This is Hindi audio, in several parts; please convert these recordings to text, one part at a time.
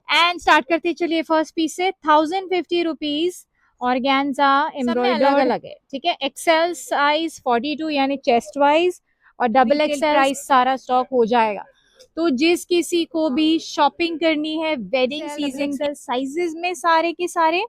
एंड स्टार्ट करते चलिए फर्स्ट पीस से 1050 रुपीज ऑर्गेन्जा एम्ब्रॉयडर्ड अलग अलग है, ठीक है। एक्सेल साइज 42 यानी चेस्ट वाइज और डबल एक्सेल प्राइस सारा स्टॉक हो जाएगा। तो जिस किसी को भी शॉपिंग करनी है वेडिंग सीजन साइजेस में सारे के सारे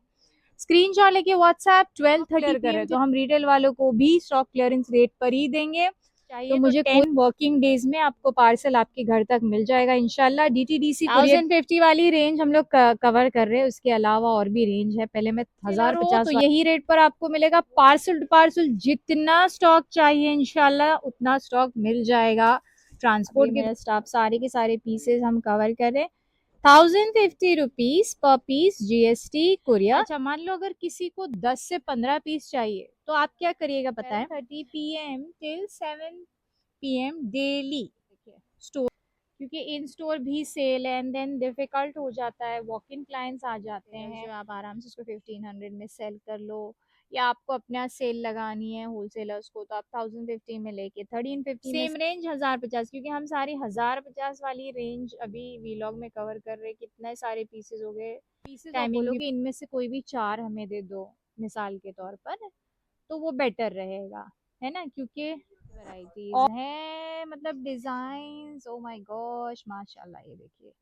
स्क्रीनशॉट लेके व्हाट्सएप 12:30 कर रहे तो हम रिटेल वालों को भी स्टॉक क्लियरेंस रेट पर ही देंगे। तो मुझे 10 वर्किंग डेज में आपको पार्सल आपके घर तक मिल जाएगा इंशाल्लाह। DTDC 1050 वाली रेंज हम लोग कवर कर रहे हैं, उसके अलावा और भी रेंज है। पहले मैं 1050 तो यही रेट पर आपको मिलेगा। पार्सल टू पार्सल जितना स्टॉक चाहिए इंशाल्लाह उतना स्टॉक मिल जाएगा। ट्रांसपोर्ट के स्टाफ सारे के सारे पीसेस हम कवर कर रहे हैं। 1050 rupees per piece GST courier. अच्छा मान लो अगर किसी को 10 से 15 पीस चाहिए तो आप क्या करिएगा पता है, 30 PM till 7 PM daily store, क्योंकि इन स्टोर भी सेल है एंड देन डिफिकल्ट हो जाता है, वॉक इन क्लाइंट्स आ जाते हैं जो आप आराम से उसको 1500 में सेल कर लो, या आपको अपना सेल लगानी है होलसेलर्स को तो आप 1050 में लेके 1350 सेम रेंज 1050, क्योंकि हम सारी 1050 वाली रेंज अभी वीलॉग में कवर कर रहे हैं। कितने सारे पीसेस हो गए, पीसेस आप बोलोगे इनमें से कोई भी 4 हमें दे दो मिसाल के तौर पर, तो वो बेटर रहेगा, है ना, क्योंकि वैरायटीज हैं, मतलब डिजाइन। ओ माय गॉश माशाल्लाह, ये देखिए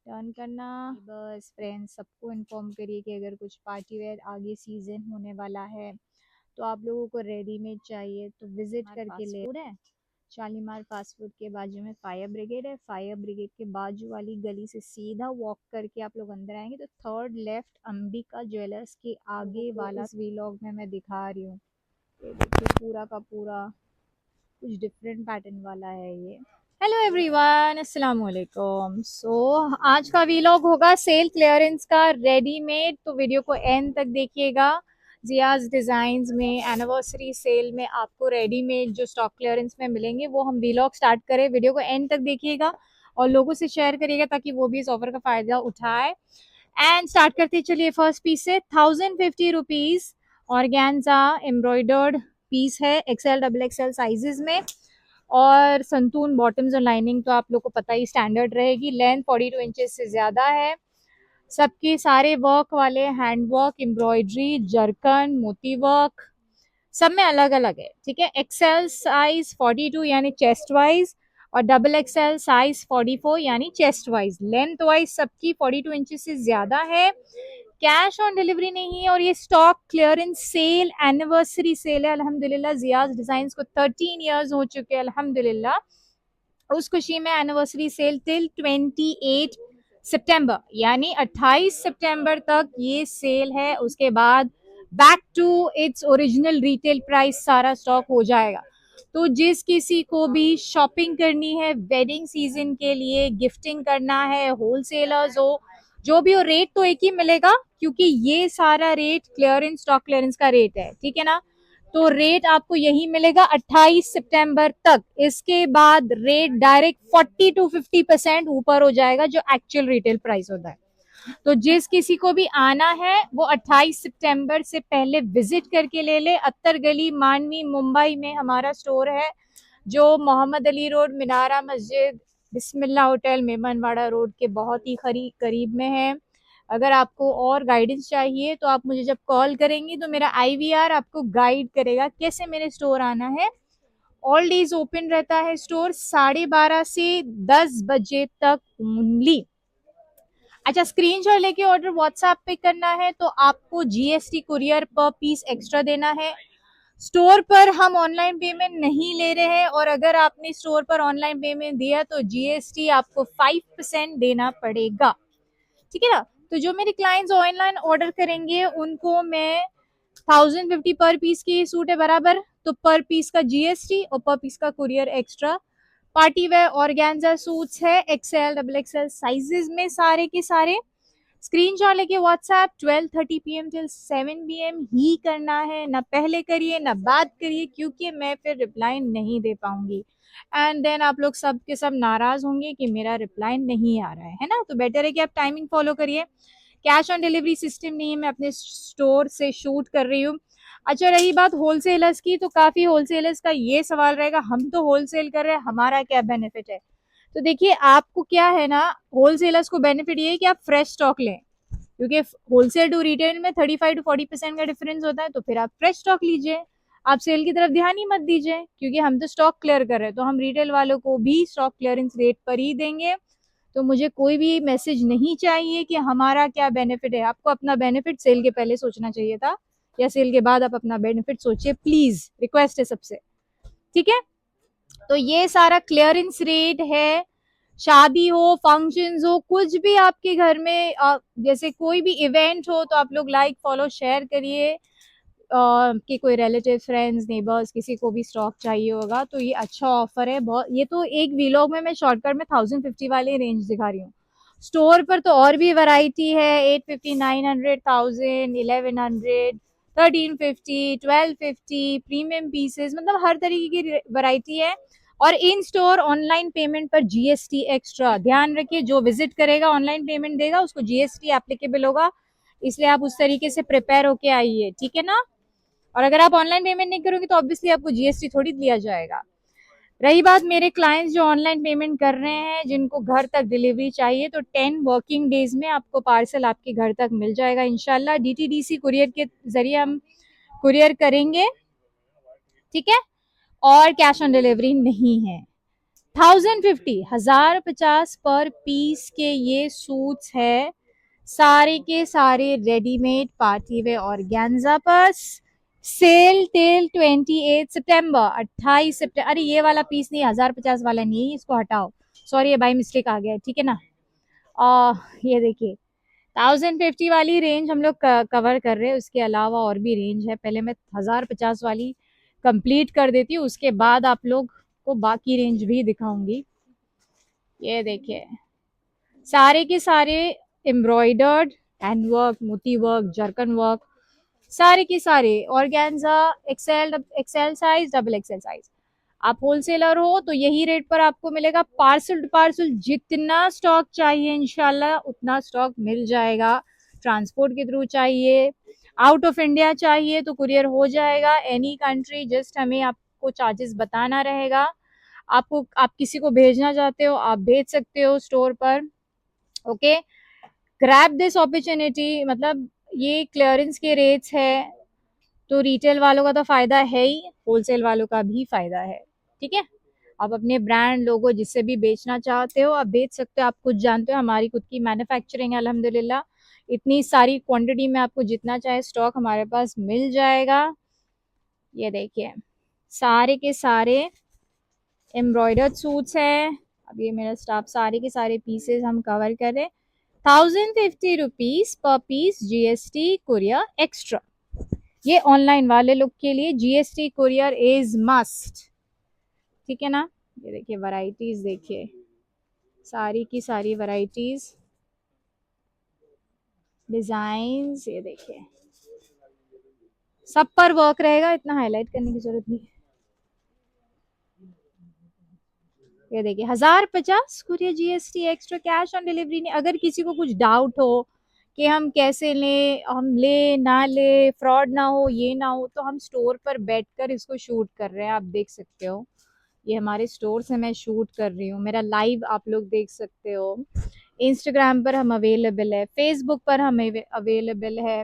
टर्न करना। बस फ्रेंड्स सबको इन्फॉर्म करिए कि अगर कुछ पार्टी वेयर आगे सीजन होने वाला है तो आप लोगों को रेडीमेड चाहिए तो विजिट करके ले है। शालीमार फास्ट फूड के बाजू में फायर ब्रिगेड है। फायर ब्रिगेड के बाजू वाली गली से सीधा वॉक करके आप लोग अंदर आएंगे तो थर्ड लेफ्ट अंबिका ज्वेलर्स के आगे वाला वीलॉग में मैं दिखा रही हूँ। ये देखिए पूरा का पूरा कुछ डिफरेंट पैटर्न वाला है ये। हेलो एवरीवन, अस्सलाम वालेकुम। सो आज का वीलॉग होगा सेल क्लियरेंस का रेडीमेड, तो वीडियो को एंड तक देखिएगा। जियाज डिजाइन्स में एनिवर्सरी सेल में आपको रेडीमेड जो स्टॉक क्लियरेंस में मिलेंगे वो हम वीलॉग स्टार्ट करें। वीडियो को एंड तक देखिएगा और लोगों से शेयर करिएगा ताकि वो भी इस ऑफर का फायदा उठाए। एंड स्टार्ट करते चलिए फर्स्ट पीस से 1050 रुपीज ऑर्गेन्जा एम्ब्रॉयडर्ड पीस है, एक्सेल डबल एक्सेल साइजेस में, और संतून बॉटम्स और लाइनिंग तो आप लोग को पता ही स्टैंडर्ड रहेगी। लेंथ 42 इंचेस से ज्यादा है। सबके सारे वर्क वाले, हैंड वर्क, एम्ब्रॉयडरी, जरकन, मोती वर्क सब में अलग अलग है, ठीक है। एक्सेल साइज 42 यानी चेस्ट वाइज और डबल एक्सेल साइज 44 यानी चेस्ट वाइज। लेंथ वाइज सबकी 42 इंचेस से ज्यादा है। कैश ऑन डिलीवरी नहीं है और ये stock clearance sale anniversary sale है। अल्हम्दुलिल्लाह जियाज डिजाइन्स को 13 इयर्स हो चुके हैं अल्हम्दुलिल्लाह। उस खुशी में एनिवर्सरी सेल टिल 28 सितंबर यानी 28 सितंबर तक ये सेल है। उसके बाद back to its original retail price सारा स्टॉक हो जाएगा। तो जिस किसी को भी शॉपिंग करनी है वेडिंग सीजन के लिए, गिफ्टिंग करना है, होलसेलर्स हो, जो भी हो, रेट तो एक ही मिलेगा क्योंकि ये सारा रेट क्लियरेंस स्टॉक क्लियरेंस का रेट है, ठीक है ना। तो रेट आपको यही मिलेगा 28 सितंबर तक। इसके बाद रेट डायरेक्ट 40 to 50% ऊपर हो जाएगा जो एक्चुअल रिटेल प्राइस होता है। तो जिस किसी को भी आना है वो 28 सितंबर से पहले विजिट करके ले ले। अत्तर गली मानवी मुंबई में हमारा स्टोर है जो मोहम्मद अली रोड, मिनारा मस्जिद, बिस्मिल्लाह होटल, मेमनवाड़ा रोड के बहुत ही करीब में है। अगर आपको और गाइडेंस चाहिए तो आप मुझे जब कॉल करेंगी तो मेरा IVR आपको गाइड करेगा कैसे मेरे स्टोर आना है। ऑल डेज ओपन रहता है स्टोर 12:30 से 10 बजे तक ओनली। अच्छा, स्क्रीनशॉट लेके ऑर्डर व्हाट्सएप पे करना है तो आपको GST कुरियर पर पीस एक्स्ट्रा देना है। स्टोर पर हम ऑनलाइन पेमेंट नहीं ले रहे हैं और अगर आपने स्टोर पर ऑनलाइन पेमेंट दिया तो GST आपको 5% देना पड़ेगा, ठीक है ना। तो जो मेरे क्लाइंट्स ऑनलाइन ऑर्डर करेंगे उनको मैं 1050 पर पीस की सूट है बराबर, तो पर पीस का GST और पर पीस का courier extra. Party wear organza suits है एक्सेल डबल एक्सेल साइजेस में सारे के सारे। स्क्रीनशॉट लेके व्हाट्सएप 12:30 PM till 7 PM ही करना है, ना पहले करिए ना बाद करिए क्योंकि मैं फिर रिप्लाई नहीं दे पाऊंगी एंड देन आप लोग सब के सब नाराज होंगे कि मेरा रिप्लाई नहीं आ रहा है ना। तो बेटर है कि आप टाइमिंग फॉलो करिए। कैश ऑन डिलीवरी सिस्टम नहीं है, मैं अपने स्टोर से शूट कर रही हूँ। अच्छा, रही बात होलसेलर्स की तो काफी होलसेलर्स का ये सवाल रहेगा हम तो होलसेल कर रहे हैं, हमारा क्या बेनिफिट है। तो देखिए आपको क्या है ना, होलसेलर्स को बेनिफिट ये है कि आप फ्रेश स्टॉक लें, क्योंकि होलसेल टू रिटेल में 35 to 40% का डिफरेंस होता है, तो फिर आप फ्रेश स्टॉक लीजिए, आप सेल की तरफ ध्यान ही मत दीजिए, क्योंकि हम तो स्टॉक क्लियर कर रहे हैं, तो हम रिटेल वालों को भी स्टॉक क्लियरेंस रेट पर ही देंगे। तो मुझे कोई भी मैसेज नहीं चाहिए कि हमारा क्या बेनिफिट है। आपको अपना बेनिफिट सेल के पहले सोचना चाहिए था, या सेल के बाद आप अपना बेनिफिट सोचिए, प्लीज रिक्वेस्ट है सबसे, ठीक है। तो ये सारा क्लियरेंस रेट है। शादी हो, फंक्शंस हो, कुछ भी आपके घर में जैसे कोई भी इवेंट हो, तो आप लोग लाइक फॉलो शेयर करिए कि कोई रिलेटिव फ्रेंड्स नेबर्स किसी को भी स्टॉक चाहिए होगा, तो ये अच्छा ऑफर है बहुत। ये तो एक वीलॉग में मैं शॉर्टकट में 1050 वाले रेंज दिखा रही हूँ। स्टोर पर तो और भी वैरायटी है, 850, 900, 1000, 1100, 1350, 1250, प्रीमियम पीसेस, मतलब हर तरीके की वैरायटी है। और इन स्टोर ऑनलाइन पेमेंट पर जीएसटी एक्स्ट्रा, ध्यान रखिए, जो विजिट करेगा ऑनलाइन पेमेंट देगा उसको जीएसटी एप्लीकेबल होगा, इसलिए आप उस तरीके से प्रिपेयर होके आइए, ठीक है ना। और अगर आप ऑनलाइन पेमेंट नहीं करोगे तो ऑब्वियसली आपको जीएसटी थोड़ी दिया जाएगा। रही बात मेरे क्लाइंट्स जो ऑनलाइन पेमेंट कर रहे हैं, जिनको घर तक डिलीवरी चाहिए, तो 10 वर्किंग डेज में आपको पार्सल आपके घर तक मिल जाएगा इंशाल्लाह। डीटीडीसी कुरियर के जरिए हम कुरियर करेंगे, ठीक है, और कैश ऑन डिलीवरी नहीं है। 1050, 1050 पर पीस के ये सूट्स है, सारे के सारे रेडीमेड पार्टी वे ऑर्गेन्जा पर। सेल टिल 28 सितंबर, 28 सितंबर। अरे ये वाला पीस नहीं, 1050 वाला नहीं है, इसको हटाओ, सॉरी ये बाई मिस्टेक आ गया है, ठीक है ना। ये देखिए 1050 वाली रेंज हम लोग कवर कर रहे हैं, उसके अलावा और भी रेंज है। पहले मैं 1050 वाली कंप्लीट कर देती हूँ, उसके बाद आप लोग को बाकी रेंज भी दिखाऊंगी। ये देखिए सारे के सारे एम्ब्रॉयडर्ड हैंड वर्क, मोती वर्क, जर्कन वर्क, सारे के सारे organza, XL size, double XL size. आप होलसेलर हो तो यही रेट पर आपको मिलेगा। पार्सल टू पार्सल जितना स्टॉक चाहिए इंशाल्लाह उतना स्टॉक मिल जाएगा। ट्रांसपोर्ट के थ्रू चाहिए, आउट ऑफ इंडिया चाहिए तो कुरियर हो जाएगा, एनी कंट्री, जस्ट हमें आपको चार्जेस बताना रहेगा। आपको, आप किसी को भेजना चाहते हो आप भेज सकते हो स्टोर पर, ओके। ग्रैब दिस अपॉर्चुनिटी, मतलब ये क्लियरेंस के रेट्स है, तो रिटेल वालों का तो फायदा है ही, होलसेल वालों का भी फायदा है, ठीक है। आप अपने ब्रांड लोगो जिससे भी बेचना चाहते हो आप बेच सकते हो। आप खुद जानते हो हमारी खुद की मैन्युफैक्चरिंग है अल्हम्दुलिल्लाह, इतनी सारी क्वांटिटी में आपको जितना चाहे स्टॉक हमारे पास मिल जाएगा। ये देखिए सारे के सारे एम्ब्रॉयडर्ड सूट्स हैं। अब ये मेरा स्टाफ सारे के सारे पीसेस हम कवर करें। 1050 rupees per piece, GST courier extra. ये ऑनलाइन वाले लोग के लिए जीएसटी कुरियर इज मस्ट, ठीक है ना। ये देखिए वैरायटीज, देखिए सारी की सारी वैरायटीज, डिजाइन्स, ये देखिए सब पर वर्क रहेगा, इतना हाईलाइट करने की जरूरत नहीं। ये देखिए 1050 courier GST extra, cash on delivery नहीं। अगर किसी को कुछ डाउट हो कि हम कैसे लें, हम ले ना ले, फ्रॉड ना हो, ये ना हो, तो हम स्टोर पर बैठकर इसको शूट कर रहे हैं, आप देख सकते हो। ये हमारे स्टोर से मैं शूट कर रही हूँ, मेरा लाइव आप लोग देख सकते हो। इंस्टाग्राम पर हम अवेलेबल है, फेसबुक पर हम अवेलेबल है,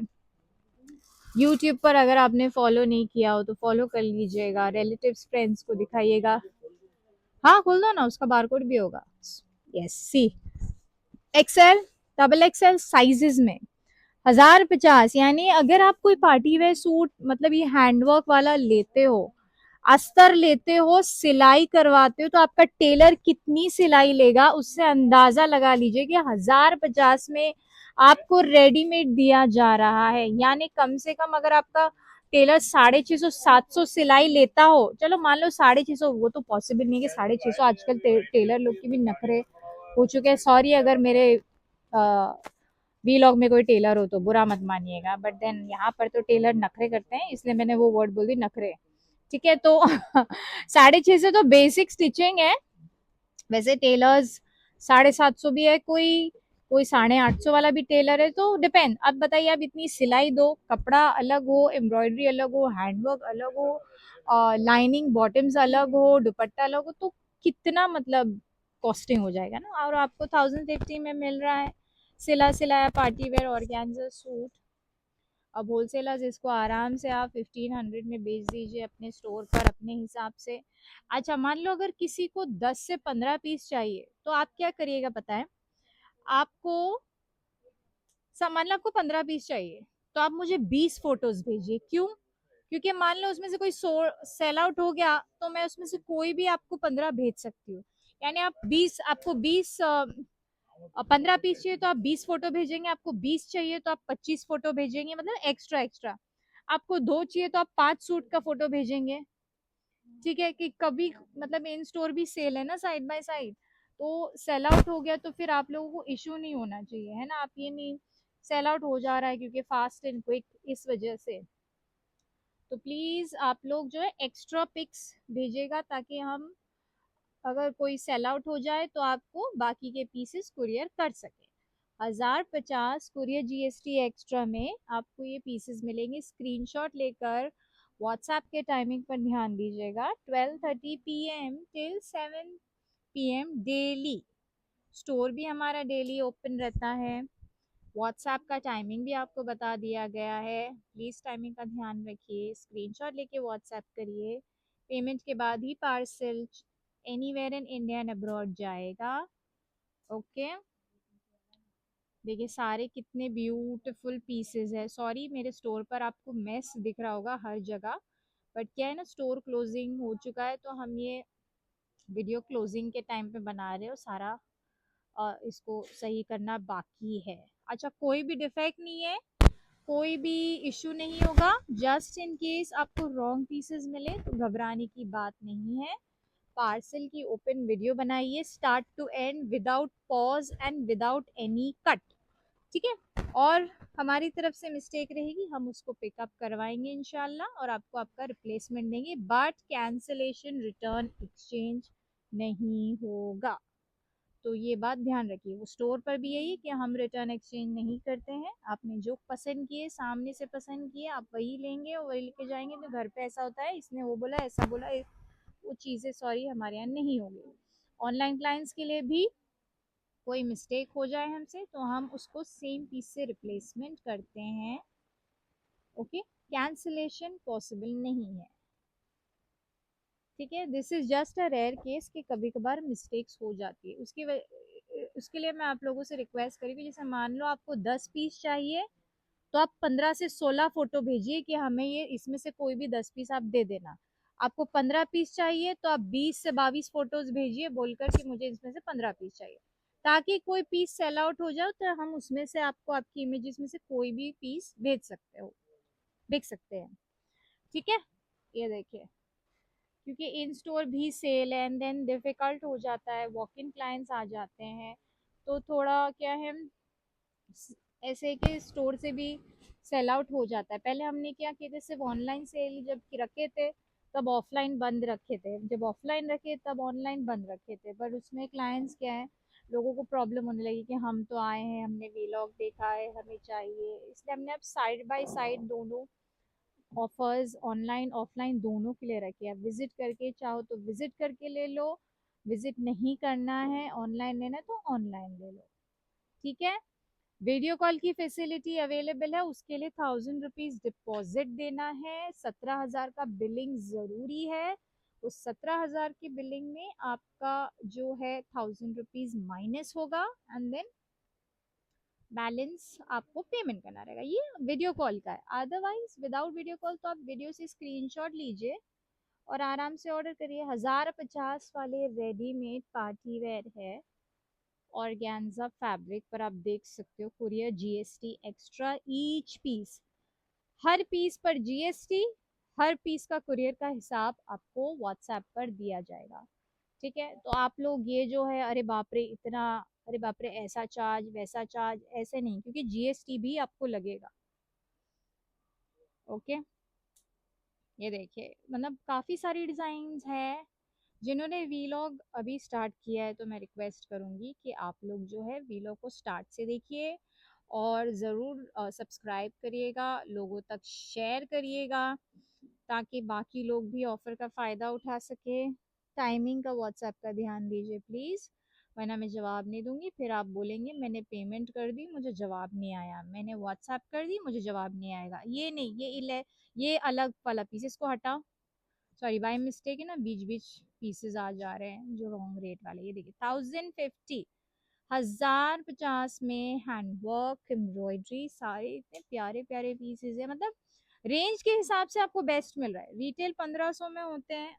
यूट्यूब पर अगर आपने फॉलो नहीं किया हो तो फॉलो कर लीजिएगा, रिलेटिव्स फ्रेंड्स को दिखाइएगा। हाँ खोल दो ना, उसका बारकोड भी होगा। यस सी, एक्सेल, डबल एक्सेल साइजेस में 1050, यानी अगर आप कोई पार्टी वेयर सूट, मतलब ये हैंडवर्क वाला लेते हो, अस्तर लेते हो, सिलाई करवाते हो, तो आपका टेलर कितनी सिलाई लेगा उससे अंदाजा लगा लीजिए कि 1050 में आपको रेडीमेड दिया जा रहा है। यानी कम से कम अगर आपका टेलर 650 700 सिलाई लेता हो, चलो मान लो 650, वो तो पॉसिबल नहीं है कि 650, आजकल टेलर लोग के भी नखरे हो चुके हैं। सॉरी अगर मेरे वीलॉग में कोई टेलर हो तो बुरा मत मानिएगा, बट देन यहाँ पर तो टेलर नखरे करते हैं, इसलिए मैंने वो वर्ड बोल दी, नखरे, ठीक है। तो 650 तो बेसिक स्टिचिंग है, वैसे टेलर्स 750 भी है, कोई कोई 850 वाला भी टेलर है, तो डिपेंड। अब बताइए, आप इतनी सिलाई दो, कपड़ा अलग हो, एम्ब्रॉयडरी अलग हो, हैंडवर्क अलग हो, लाइनिंग बॉटम्स अलग हो, दुपट्टा अलग हो, तो कितना मतलब कॉस्टिंग हो जाएगा ना, और आपको 1050 में मिल रहा है सिला सिलाया पार्टी वेयर ऑर्गेन्जा सूट। अब होलसेलर्स इसको आराम से आप 1500 में बेच दीजिए अपने स्टोर पर अपने हिसाब से। अच्छा, मान लो अगर किसी को 10 से 15 पीस चाहिए तो आप क्या करिएगा पता है आपको, मान लो आपको 15 पीस चाहिए तो आप मुझे 20 फोटोज भेजिए। क्यों? क्योंकि मान लो उसमें से कोई सेल आउट हो गया तो मैं उसमें से कोई भी आपको 15 भेज सकती हूँ। यानी आप 20, आपको 20 15 पीस चाहिए तो आप 20 फोटो भेजेंगे, आपको 20 चाहिए तो आप 25 फोटो भेजेंगे, मतलब एक्स्ट्रा एक्स्ट्रा। आपको 2 चाहिए तो आप 5 सूट का फोटो भेजेंगे। ठीक है, कि कभी मतलब इन स्टोर भी सेल है ना साइड बाय साइड, तो सेल आउट हो गया तो फिर आप लोगों को इशू नहीं होना चाहिए, है ना। आप ये नहीं सेल आउट हो जा रहा है क्योंकि फास्ट एंड क्विक इस वजह से, तो प्लीज आप लोग जो है एक्स्ट्रा पिक्स भेजिएगा ताकि हम अगर कोई सेल आउट हो जाए तो आपको बाकी के पीसेस कुरियर कर सके। 1050 कुरियर जीएसटी एक्स्ट्रा में आपको ये पीसेस मिलेंगे। स्क्रीनशॉट लेकर व्हाट्सएप के टाइमिंग पर ध्यान दीजिएगा, 12:30 PM till 7 PM daily. Store भी हमारा डेली ओपन रहता है। व्हाट्सएप का टाइमिंग भी आपको बता दिया गया है, प्लीज़ टाइमिंग का ध्यान रखिए। स्क्रीनशॉट लेके व्हाट्सएप करिए। पेमेंट के बाद ही parcel anywhere in India and abroad जाएगा। ओके, देखिए सारे कितने ब्यूटीफुल पीसेस है। सॉरी मेरे स्टोर पर आपको मेस दिख रहा होगा हर जगह, बट क्या है ना, स्टोर क्लोजिंग हो चुका है तो हम ये वीडियो क्लोजिंग के टाइम पे बना रहे हो सारा, इसको सही करना बाकी है। अच्छा, कोई भी डिफेक्ट नहीं है, कोई भी इशू नहीं होगा। जस्ट इन केस आपको रॉन्ग पीसेस मिले तो घबराने की बात नहीं है। पार्सल की ओपन वीडियो बनाइए start to end without pause and without any cut, ठीक है। और हमारी तरफ से मिस्टेक रहेगी हम उसको पिकअप करवाएंगे इंशाल्लाह और आपको आपका रिप्लेसमेंट देंगे, बट कैंसलेशन रिटर्न एक्सचेंज नहीं होगा। तो ये बात ध्यान रखिए, वो स्टोर पर भी यही कि हम रिटर्न एक्सचेंज नहीं करते हैं। आपने जो पसंद किए, सामने से पसंद किए, आप वही लेंगे और वही लेके जाएंगे। तो घर पे ऐसा होता है इसने वो बोला ऐसा बोला, वो चीज़ें सॉरी हमारे यहाँ नहीं होगी। ऑनलाइन क्लाइंट्स के लिए भी कोई मिस्टेक हो जाए हमसे तो हम उसको सेम पीस से रिप्लेसमेंट करते हैं। ओके, कैंसिलेशन पॉसिबल नहीं है, ठीक है। This is just a rare case कि कभी कभार मिस्टेक्स हो जाती है। उसके लिए मैं आप लोगों से रिक्वेस्ट करूँगी, जैसे मान लो आपको 10 पीस चाहिए तो आप 15 से 16 फोटो भेजिए कि हमें ये इसमें से कोई भी 10 पीस आप दे देना। आपको 15 पीस चाहिए तो आप 20 से 22 फोटोज भेजिए बोलकर कि मुझे इसमें से 15 पीस चाहिए, ताकि कोई पीस सेल आउट हो जाए तो हम उसमें से आपको आपकी इमेजेस में से कोई भी पीस भेज सकते हो, भेज सकते हैं, ठीक है। ये देखिए, क्योंकि इन स्टोर भी सेल एंड देन डिफिकल्ट हो जाता है, वॉक इन क्लाइंट्स आ जाते हैं तो थोड़ा क्या है, ऐसे कि स्टोर से भी सेल आउट हो जाता है। पहले हमने क्या किया था, सिर्फ ऑनलाइन सेल जब रखे थे तब ऑफलाइन बंद रखे थे, जब ऑफलाइन रखे तब ऑनलाइन बंद रखे थे। पर उसमें क्लाइंट्स क्या है, लोगों को प्रॉब्लम होने लगी कि हम तो आए हैं, हमने वीलॉग देखा है, हमें चाहिए, इसलिए हमने अब साइड बाय साइड दोनों ऑफर्स ऑनलाइन ऑफलाइन दोनों के लिए रखे। आप विजिट करके चाहो तो विजिट करके ले लो, विजिट नहीं करना है ऑनलाइन लेना तो ऑनलाइन ले लो, ठीक है। वीडियो कॉल की फैसिलिटी अवेलेबल है, उसके लिए 1000 रुपीज डिपॉजिट देना है। 17,000 का बिलिंग जरूरी है। उस 17,000 की बिलिंग में आपका जो है 1000 रुपीज माइनस होगा एंड देन बैलेंस आपको पेमेंट करना रहेगा। ये वीडियो कॉल का है, अदरवाइज विदाउट वीडियो कॉल तो आप वीडियो से स्क्रीनशॉट लीजिए और आराम से ऑर्डर करिए। 1050 वाले रेडीमेड पार्टी वेयर है ऑर्गेन्जा फैब्रिक पर, आप देख सकते हो courier GST extra each piece, हर पीस पर जीएसटी, हर पीस का कुरियर का हिसाब आपको व्हाट्सएप पर दिया जाएगा, ठीक है। तो आप लोग ये जो है अरे बाप रे इतना, अरे बाप रे ऐसा चार्ज वैसा चार्ज, ऐसे नहीं, क्योंकि जीएसटी भी आपको लगेगा। ओके, ये देखिए मतलब काफ़ी सारी डिज़ाइंस हैं। जिन्होंने वीलॉग अभी स्टार्ट किया है तो मैं रिक्वेस्ट करूँगी कि आप लोग जो है वीलॉग को स्टार्ट से देखिए और ज़रूर सब्सक्राइब करिएगा, लोगों तक शेयर करिएगा ताकि बाकी लोग भी ऑफ़र का फ़ायदा उठा सके। टाइमिंग का व्हाट्सएप का ध्यान दीजिए प्लीज़। वरना मैं जवाब नहीं दूंगी। फिर आप बोलेंगे मैंने पेमेंट कर दी मुझे जवाब नहीं आया, मैंने व्हाट्सएप कर दी मुझे जवाब नहीं आएगा। ये नहीं, ये अलग वाला पीस, इसको हटाओ। सॉरी बाय मिस्टेक है ना, बीच बीच पीसेस आ जा रहे हैं जो रॉन्ग रेट वाले। ये देखिए 1050, 1050 में हैंडवर्क एम्ब्रॉयडरी सारे इतने प्यारे प्यारे पीसेस है। मतलब रेंज के हिसाब से आपको बेस्ट मिल रहा है। रिटेल 1500 में होते हैं,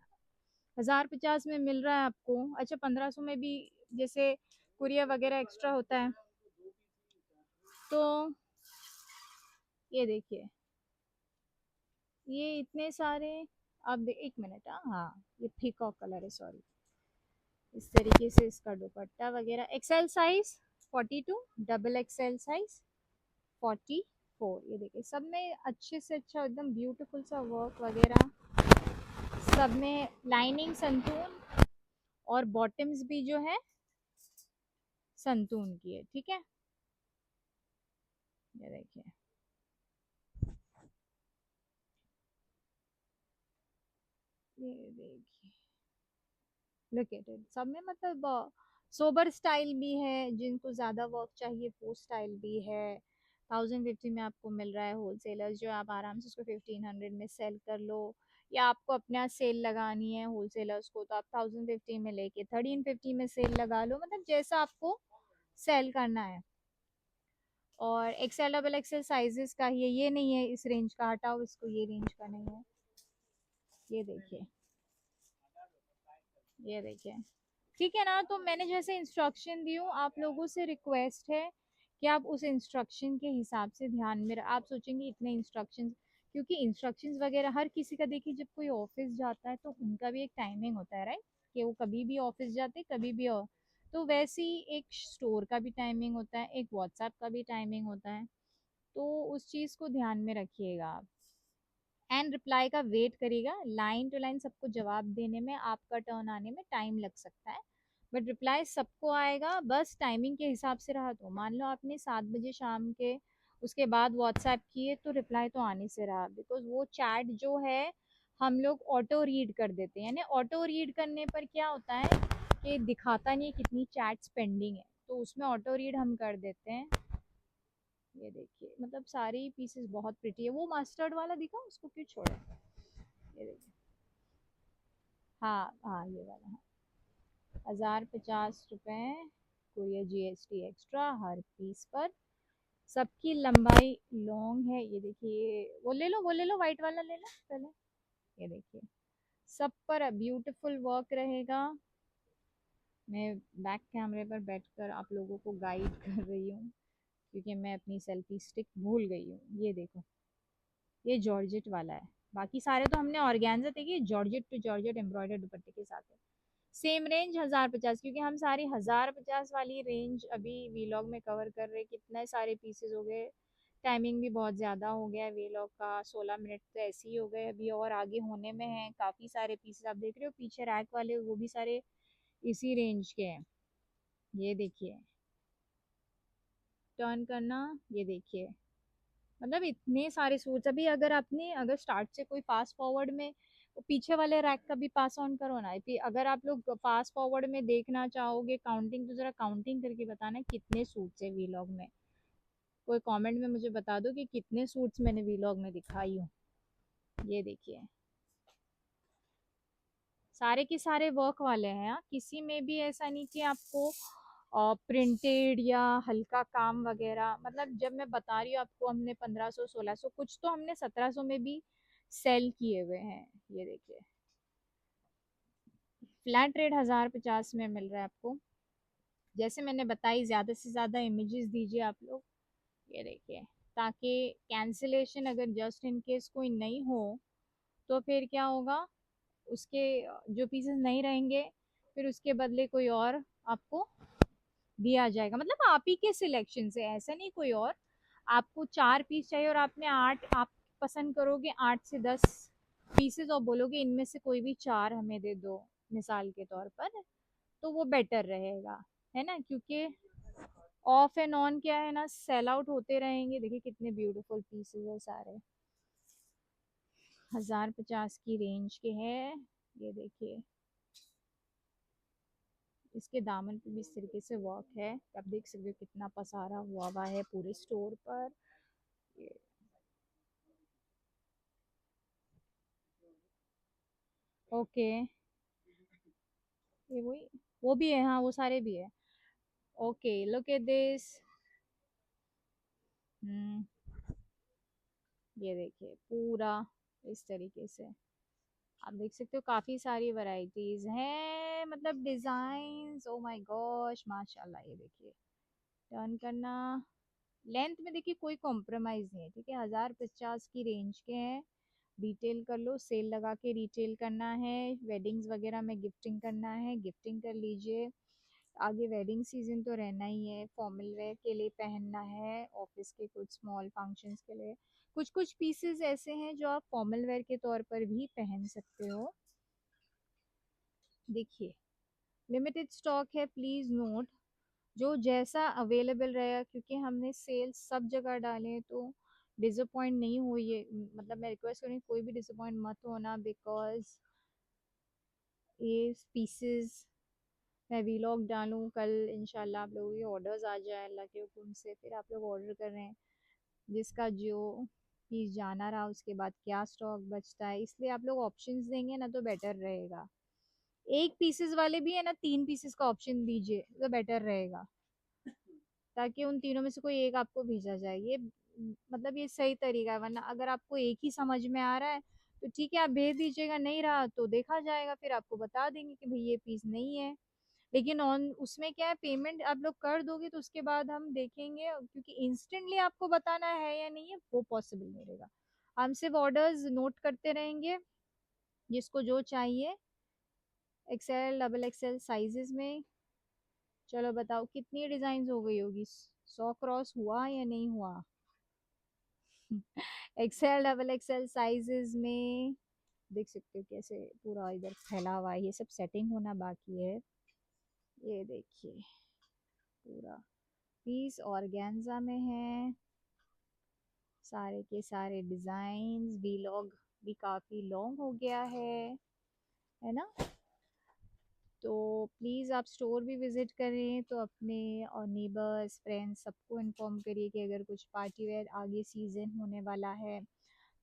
1050 में मिल रहा है आपको। अच्छा 1500 में भी जैसे कुरियर वगैरह एक्स्ट्रा होता है। तो ये देखिए, ये इतने सारे। अब एक मिनट, हाँ ये पीकॉक कलर है, सॉरी। इस तरीके से इसका दुपट्टा वगैरह, XL size 42, double XL size 44। ये देखिए सब में अच्छे से अच्छा एकदम ब्यूटीफुल सा वर्क वगैरह, सब में लाइनिंग संतून और बॉटम्स भी जो है संतून की है। ठीक है, ये देखिए, ये देखिए, लुक एट इट। सब में मतलब सोबर स्टाइल भी है, जिनको ज़्यादा वर्क चाहिए वो स्टाइल भी है। 1050 में आपको मिल रहा है। होलसेलर्स जो आप आराम से उसको 1500 में सेल कर लो, या आपको अपना सेल लगानी है होलसेलर्स को तो आप 1050 में लेके 1350 में सेल लगा लो, मतलब जैसा आपको सेल करना है। और एक्सेल डबल एक्सेल साइजेस का ही है, ये नहीं है इस रेंज का, हटाओ इसको, ये रेंज का नहीं है। ये देखिए, ये देखिए, ठीक है ना। तो मैंने जैसे इंस्ट्रक्शन दी हूँ, आप लोगों से रिक्वेस्ट है कि आप उस इंस्ट्रक्शन के हिसाब से ध्यान में आप सोचेंगे इतने इंस्ट्रक्शंस, क्योंकि इंस्ट्रक्शंस वगैरह हर किसी का, देखिए जब कोई ऑफिस जाता है तो उनका भी एक टाइमिंग होता है, राइट, कि वो कभी भी ऑफिस जाते कभी भी तो वैसे ही एक स्टोर का भी टाइमिंग होता है, एक व्हाट्सएप का भी टाइमिंग होता है। तो उस चीज़ को ध्यान में रखिएगा आप। एंड रिप्लाई का वेट करिएगा। लाइन टू लाइन सबको जवाब देने में, आपका टर्न आने में टाइम लग सकता है, बट रिप्लाई सबको आएगा। बस टाइमिंग के हिसाब से रहा तो, मान लो आपने 7 बजे शाम के उसके बाद व्हाट्सएप किए तो रिप्लाई तो आने से रहा, बिकॉज वो चैट जो है हम लोग ऑटो रीड कर देते हैं। यानी ऑटो रीड करने पर क्या होता है कि दिखाता नहीं कितनी चैट्स पेंडिंग है, तो उसमें ऑटो रीड हम कर देते हैं। ये देखिए, मतलब सारी पीसेस बहुत प्रिटी है। वो मस्टर्ड वाला दिखा, उसको क्यों छोड़ा। ये देखिए, हाँ हाँ ये वाला, हाँ। 1050 रुपये, कुरियर जीएसटी एक्स्ट्रा हर पीस पर। सबकी लंबाई लॉन्ग है। ये देखिए, वो ले लो, वो ले लो, वाइट वाला ले लो पहले। ये देखिए, सब पर ब्यूटीफुल वर्क रहेगा। मैं बैक कैमरे पर बैठकर आप लोगों को गाइड कर रही हूँ, क्योंकि मैं अपनी सेल्फी स्टिक भूल गई हूँ। ये देखो, ये जॉर्जेट वाला है। बाकी सारे तो हमने ऑर्गेन्जा, देखिए जॉर्जेट टू जॉर्जेट एम्ब्रॉयडर्ड दुपट्टे के साथ है। सेम रेंज 1050, क्योंकि हम सारी 1050 वाली रेंज अभी वीलॉग में कवर कर रहे। कितने सारे पीसेस हो गए, टाइमिंग भी बहुत ज़्यादा हो गया है वीलॉग का। 16 मिनट तो ऐसे ही हो गए, अभी और आगे होने में हैं काफ़ी सारे पीसेस। आप देख रहे हो पीछे रैक वाले, वो भी सारे इसी रेंज के हैं। ये देखिए, टर्न करना, ये देखिए, मतलब इतने सारे सूट्स। अभी अगर आपने, अगर स्टार्ट से कोई फास्ट फॉरवर्ड में वो पीछे वाले रैक का भी पास ऑन करो ना, फिर अगर आप लोग फास्ट फॉरवर्ड में देखना चाहोगे काउंटिंग, तो जरा काउंटिंग करके बताना कितने सूट्स है वीलॉग में। कोई कमेंट में मुझे बता दो कि कितने सूट्स मैंने वीलॉग में दिखाई हूँ। ये देखिए, सारे के सारे वर्क वाले हैं, हाँ। किसी में भी ऐसा नहीं कि आपको प्रिंटेड या हल्का काम वगैरह। मतलब जब मैं बता रही हूँ आपको, हमने 1500 1600, कुछ तो हमने 1700 में भी सेल किए हुए हैं। ये देखिए, फ्लैट रेट 1050 में मिल रहा है आपको। जैसे मैंने बताई, ज़्यादा से ज़्यादा इमेजेस दीजिए आप लोग। ये देखिए, ताकि कैंसिलेशन अगर जस्ट इन केस कोई नहीं हो तो फिर क्या होगा, उसके जो पीसेस नहीं रहेंगे, फिर उसके बदले कोई और आपको दिया जाएगा। मतलब आप ही के सिलेक्शन से, ऐसा नहीं कोई और। आपको 4 पीस चाहिए और आपने 8, आप पसंद करोगे 8 से 10 पीसेस और बोलोगे इनमें से कोई भी 4 हमें दे दो, मिसाल के तौर पर, तो वो बेटर रहेगा, है ना। क्योंकि ऑफ एंड ऑन क्या है ना, सेल आउट होते रहेंगे। देखिए कितने ब्यूटीफुल पीसेस है सारे, 1050 की रेंज के हैं। ये देखिए, इसके दामन पे भी इस तरीके से वर्क है, आप देख सकते हो कितना पसारा हुआ है पूरे स्टोर पर। ये ओके, ये वही, वो भी है, हाँ वो सारे भी है। Okay look at this. हम्म, ये देखिए पूरा इस तरीके से आप देख सकते हो, काफी सारी वैरायटीज हैं, मतलब डिजाइन। ओ माय गॉश माशाल्लाह, ये देखिए टर्न करना, लेंथ में देखिए कोई कॉम्प्रोमाइज नहीं है, ठीक है, 1050 की रेंज के हैं। रिटेल कर लो, सेल लगा के रिटेल करना है, वेडिंग्स वगैरह में गिफ्टिंग करना है, गिफ्टिंग कर लीजिए। आगे वेडिंग सीजन तो रहना ही है, फॉर्मल वेयर के लिए पहनना है, ऑफिस के कुछ स्मॉल फंक्शंस के लिए। कुछ कुछ पीसेस ऐसे हैं जो आप फॉर्मल वेयर के तौर पर भी पहन सकते हो। देखिए लिमिटेड स्टॉक है, प्लीज नोट। जो जैसा अवेलेबल रहेगा, क्योंकि हमने सेल सब जगह डाले हैं, तो डिसअपॉइंट नहीं हो, ये मतलब मैं रिक्वेस्ट करूँगी कोई भी डिसअपॉइंट मत होना, बिकॉज ये पीसेस मैं वीलॉग डालूँ कल, इंशाल्लाह आप लोगों के ऑर्डर्स आ जाए अल्लाह के हुक्म से, फिर आप लोग ऑर्डर कर रहे हैं, जिसका जो पीस जाना रहा उसके बाद क्या स्टॉक बचता है, इसलिए आप लोग ऑप्शंस देंगे ना तो बेटर रहेगा। एक पीसेस वाले भी है ना, 3 पीसेस का ऑप्शन दीजिए तो बेटर रहेगा, ताकि उन तीनों में से कोई एक आपको भेजा जाए। ये मतलब ये सही तरीका है, वरना अगर आपको एक ही समझ में आ रहा है तो ठीक है आप भेज दीजिएगा, नहीं रहा तो देखा जाएगा, फिर आपको बता देंगे कि भाई ये पीस नहीं है। लेकिन ऑन उसमें क्या है, पेमेंट आप लोग कर दोगे तो उसके बाद हम देखेंगे, क्योंकि इंस्टेंटली आपको बताना है या नहीं है वो पॉसिबल नहीं रहेगा। हम सिर्फ ऑर्डर्स नोट करते रहेंगे, जिसको जो चाहिए, एक्सएल डबल एक्सएल साइजेस में। चलो बताओ कितनी डिजाइन हो गई होगी, 100 क्रॉस हुआ या नहीं हुआ? एक्सएल डबल एक्सएल साइजेस में देख सकते हो कैसे पूरा इधर फैला हुआ है, ये सब सेटिंग होना बाकी है। ये देखिए पूरा पीस ऑर्गेन्जा में है, सारे के सारे डिजाइन। वीलॉग भी काफी लॉन्ग हो गया है ना? तो प्लीज़ आप स्टोर भी विज़िट करें, तो अपने और नेबर्स फ्रेंड्स सबको इन्फॉर्म करिए कि अगर कुछ पार्टी वेयर आगे सीज़न होने वाला है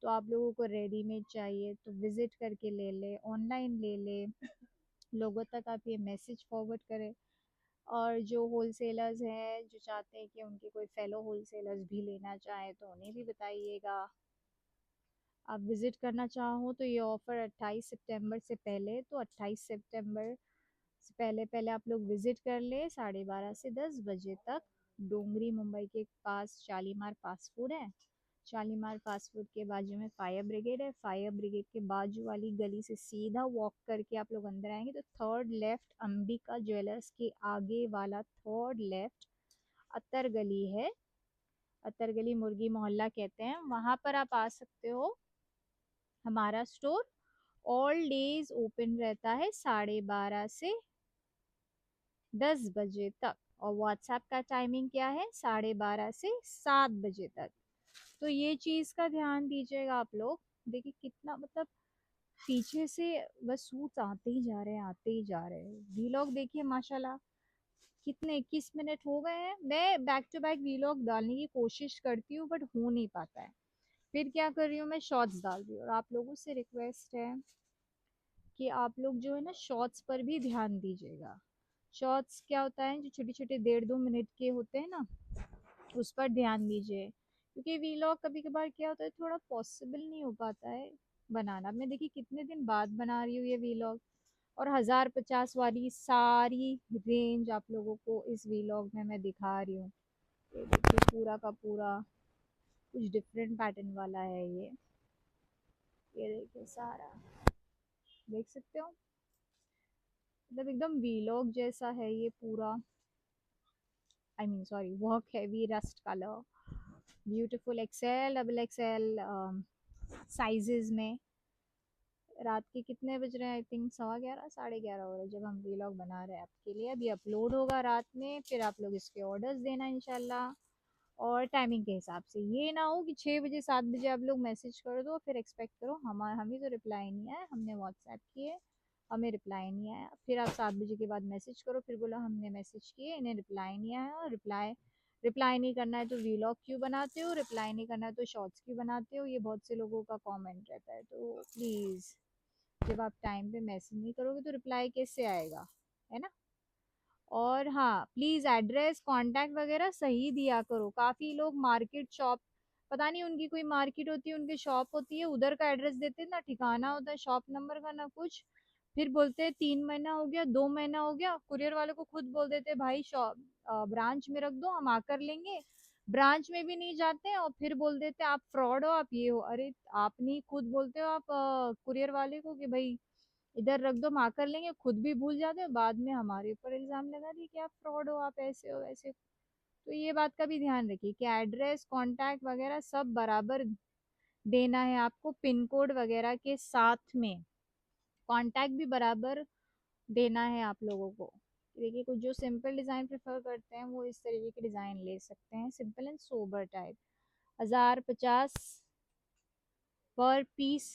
तो आप लोगों को रेडीमेड चाहिए तो विज़िट करके ले ले, ऑनलाइन ले ले, लोगों तक आप ये मैसेज फॉरवर्ड करें। और जो होलसेलर्स हैं जो चाहते हैं कि उनके कोई फेलो होलसेलर्स भी लेना चाहें तो उन्हें भी बताइएगा। आप विज़िट करना चाहो तो ये ऑफ़र 28 सितंबर से पहले, तो 28 सितंबर से पहले पहले आप लोग विज़िट कर ले, 12:30 से 10 बजे तक। डोंगरी मुंबई के पास शालीमार फास्ट फूड है, शालीमार फास्ट फूड के बाजू में फायर ब्रिगेड है, फायर ब्रिगेड के बाजू वाली गली से सीधा वॉक करके आप लोग अंदर आएंगे तो थर्ड लेफ्ट, अंबिका ज्वेलर्स के आगे वाला थर्ड लेफ्ट अतर गली है, अतर गली मुर्गी मोहल्ला कहते हैं, वहां पर आप आ सकते हो। हमारा स्टोर ऑल डेज ओपन रहता है 12:30 से 10 बजे तक, और व्हाट्सएप का टाइमिंग क्या है, 12:30 से 7 बजे तक। तो ये चीज़ का ध्यान दीजिएगा आप लोग। देखिए कितना मतलब पीछे से बस सूट्स आते ही जा रहे हैं, आते ही जा रहे हैं। वीलॉग देखिए माशाल्लाह कितने 21 मिनट हो गए हैं। मैं बैक टू बैक वीलॉग डालने की कोशिश करती हूँ बट हो नहीं पाता है, फिर क्या कर रही हूँ मैं, शॉर्ट्स डाल रही हूँ। और आप लोगों से रिक्वेस्ट है कि आप लोग जो है ना शॉर्ट्स पर भी ध्यान दीजिएगा। शॉर्ट्स क्या होता है, जो छोटे छोटे 1.5-2 मिनट के होते हैं ना, उस पर ध्यान दीजिए, क्योंकि वीलॉग कभी कभार क्या होता है थोड़ा पॉसिबल नहीं हो पाता है बनाना। मैं देखिए कितने दिन बाद बना रही हूँ ये वीलॉग, और 1050 वाली सारी रेंज आप लोगों को इस वीलॉग में मैं दिखा रही हूँ। ये देखिए पूरा का पूरा कुछ डिफरेंट पैटर्न वाला है ये देखिए सारा, देख सकते हो मतलब एकदम वीलॉग जैसा है ये पूरा। I mean sorry, work heavy rust colour, beautiful Excel double XL sizes में। रात के कितने बज रहे हैं, आई थिंक 11:15 11:30 हो रहे हैं जब हम वीलॉग बना रहे हैं आपके लिए। अभी अपलोड होगा रात में, फिर आप लोग इसके ऑर्डर्स देना इंशाल्लाह। और टाइमिंग के हिसाब से ये ना हो कि 6 बजे 7 बजे आप लोग मैसेज कर दो फिर एक्सपेक्ट करो हम ही तो रिप्लाई नहीं आया, हमने व्हाट्सएप किए। हमें रिप्लाई नहीं आया। फिर आप 7 बजे के बाद मैसेज करो, फिर बोला हमने मैसेज किए, इन्हें रिप्लाई नहीं आया। और रिप्लाई रिप्लाई नहीं करना है तो वीलॉग क्यों बनाते हो, रिप्लाई नहीं करना है तो शॉर्ट्स क्यों बनाते हो, ये बहुत से लोगों का कमेंट रहता है। तो प्लीज़ जब आप टाइम पे मैसेज नहीं करोगे तो रिप्लाई कैसे आएगा, है ना। और हाँ, प्लीज़ एड्रेस कॉन्टैक्ट वगैरह सही दिया करो। काफ़ी लोग मार्केट शॉप, पता नहीं उनकी कोई मार्केट होती है, उनकी शॉप होती है, उधर का एड्रेस देते हैं ना, ठिकाना होता है शॉप नंबर का ना कुछ। फिर बोलते हैं 3 महीना हो गया, 2 महीना हो गया, कुरियर वाले को खुद बोल देते हैं भाई शॉप ब्रांच में रख दो, हम आकर लेंगे। ब्रांच में भी नहीं जाते हैं और फिर बोल देते हैं आप फ्रॉड हो, आप ये हो। अरे आप नहीं खुद बोलते हो आप कुरियर वाले को कि भाई इधर रख दो, हम आकर लेंगे, खुद भी भूल जाते हो, बाद में हमारे ऊपर इल्जाम लगा दिए कि आप फ्रॉड हो, आप ऐसे हो वैसे हो। तो ये बात का भी ध्यान रखिए कि एड्रेस कॉन्टैक्ट वगैरह सब बराबर देना है आपको, पिन कोड वगैरह के साथ में कॉन्टैक्ट भी बराबर देना है आप लोगों को। देखिए कुछ जो सिंपल डिज़ाइन प्रेफर करते हैं वो इस तरीके के डिज़ाइन ले सकते हैं, सिंपल एंड सोबर टाइप। 1050 पर पीस।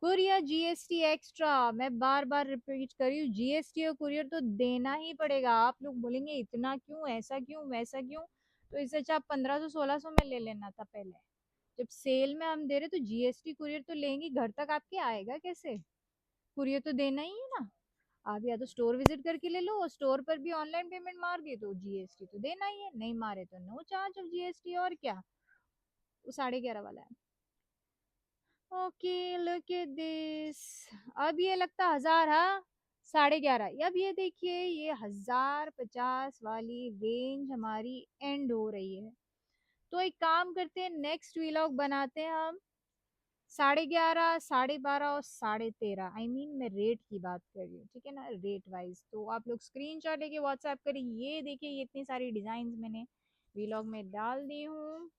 कुरियर जीएसटी एक्स्ट्रा, मैं बार बार रिपीट कर रही हूँ, जीएसटी और कुरियर तो देना ही पड़ेगा। आप लोग बोलेंगे इतना क्यों, ऐसा क्यों, वैसा क्यों, तो इससे अच्छा आप 1500 1600 में ले लेना था पहले। जब सेल में हम दे रहे तो जीएसटी कुरियर तो लेंगे, घर तक आपके आएगा कैसे, कुरियर तो देना ही है ना। आप या तो स्टोर विजिट करके ले लो, और स्टोर पर भी ऑनलाइन पेमेंट मार दिए तो जीएसटी तो देना ही है, नहीं मारे तो नो चार्ज ऑफ जीएसटी। और क्या, वो 11.5 वाला है। Okay look at this. अब ये लगता 1000, हाँ 11.5। अब ये देखिए ये 1050 वाली रेंज हमारी एंड हो रही है। तो एक काम करते हैं, नेक्स्ट व्लॉग बनाते हैं हम 11.5, 12.5 और 13.5। आई मीन मैं रेट की बात कर रही हूँ, ठीक है ना, रेट वाइज। तो आप लोग स्क्रीनशॉट लेके व्हाट्सएप करिए। ये देखिए ये इतनी सारी डिजाइन मैंने व्लॉग में डाल दी हूँ।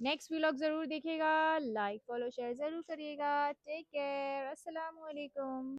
नेक्स्ट व्लॉग ज़रूर देखिएगा, लाइक फॉलो शेयर ज़रूर करिएगा। टेक केयर, अस्सलाम वालेकुम।